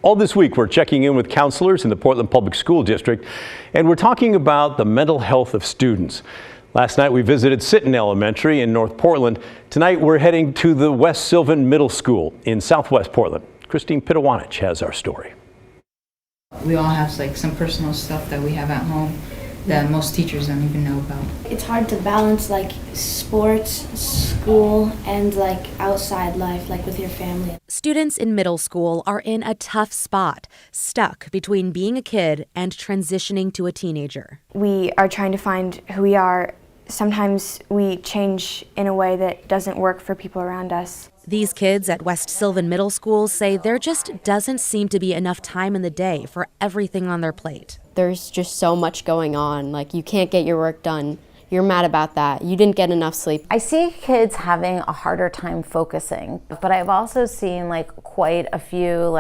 All this week, we're checking in with counselors in the Portland Public School District, and we're talking about the mental health of students. Last night, we visited Sitton Elementary in North Portland. Tonight, we're heading to the West Sylvan Middle School in Southwest Portland. Christine Pitawanich has our story. We all have some personal stuff that we have at home that most teachers don't even know about. It's hard to balance sports, school, and outside life, with your family. Students in middle school are in a tough spot, stuck between being a kid and transitioning to a teenager. We are trying to find who we are. Sometimes we change in a way that doesn't work for people around us. These kids at West Sylvan Middle School say there just doesn't seem to be enough time in the day for everything on their plate. There's just so much going on. You can't get your work done. You're mad about that. You didn't get enough sleep. I see kids having a harder time focusing, but I've also seen quite a few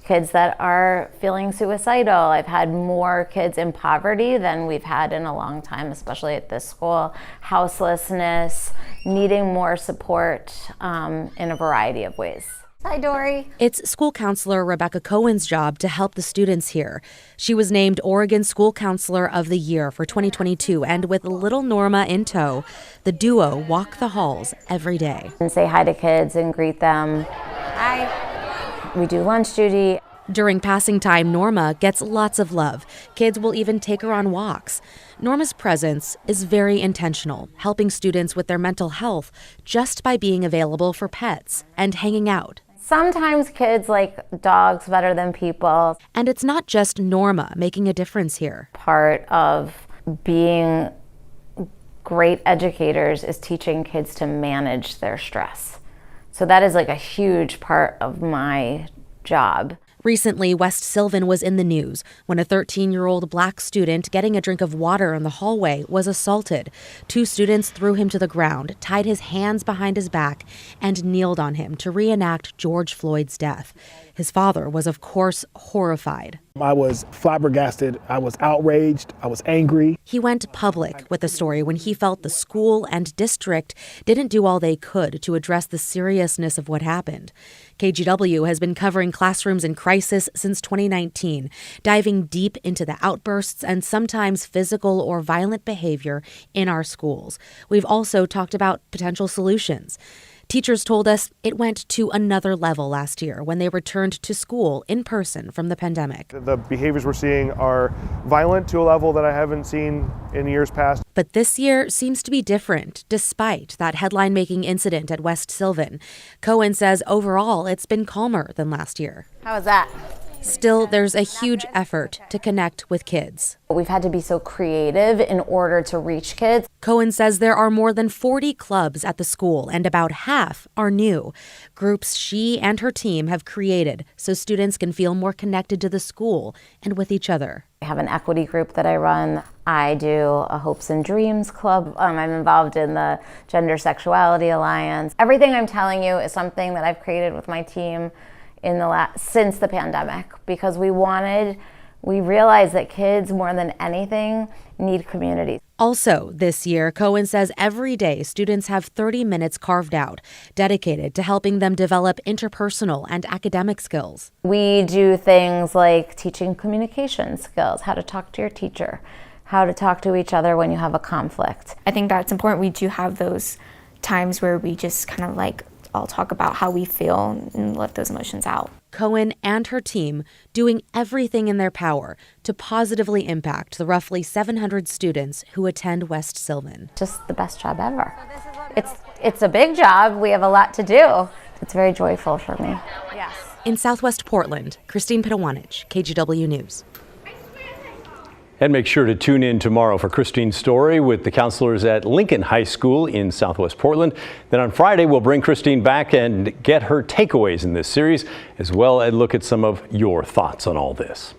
kids that are feeling suicidal. I've had more kids in poverty than we've had in a long time, especially at this school. Houselessness, needing more support in a variety of ways. Hi, Dory. It's school counselor Rebecca Cohen's job to help the students here. She was named Oregon School Counselor of the Year for 2022, and with little Norma in tow, the walk the halls every day. And say hi to kids and greet them. Hi. We do lunch duty. During passing time, Norma gets lots of love. Kids will even take her on walks. Norma's presence is very intentional, helping students with their mental health just by being available for pets and hanging out. Sometimes kids like dogs better than people. And it's not just Norma making a difference here. Part of being great educators is teaching kids to manage their stress. So that is a huge part of my job. Recently, West Sylvan was in the news when a 13-year-old black student getting a drink of water in the hallway was assaulted. Two students threw him to the ground, tied his hands behind his back, and kneeled on him to reenact George Floyd's death. His father was, of course, horrified. I was flabbergasted. I was outraged. I was angry. He went public with the story when he felt the school and district didn't do all they could to address the seriousness of what happened. KGW has been covering classrooms in crisis since 2019, diving deep into the outbursts and sometimes physical or violent behavior in our schools. We've also talked about potential solutions. Teachers told us it went to another level last year when they returned to school in person from the pandemic. The behaviors we're seeing are violent to a level that I haven't seen in years past. But this year seems to be different, despite that headline-making incident at West Sylvan. Cohen says overall it's been calmer than last year. How was that? Still, there's a huge effort to connect with kids. We've had to be so creative in order to reach kids. Cohen says there are more than 40 clubs at the school, and about half are new. Groups she and her team have created so students can feel more connected to the school and with each other. I have an equity group that I run. I do a Hopes and Dreams club. I'm involved in the Gender Sexuality Alliance. Everything I'm telling you is something that I've created with my team since the pandemic, because we realized that kids more than anything need community. Also this year, Cohen says every day students have 30 minutes carved out, dedicated to helping them develop interpersonal and academic skills. We do things like teaching communication skills, how to talk to your teacher, how to talk to each other when you have a conflict. I think that's important. We do have those times where we just kind of all talk about how we feel and let those emotions out. Cohen and her team doing everything in their power to positively impact the roughly 700 students who attend West Sylvan. Just the best job ever. It's a big job. We have a lot to do. It's very joyful for me. Yes. In Southwest Portland, Christine Pitawanich, KGW News. And make sure to tune in tomorrow for Christine's story with the counselors at Lincoln High School in Southwest Portland. Then on Friday, we'll bring Christine back and get her takeaways in this series, as well as look at some of your thoughts on all this.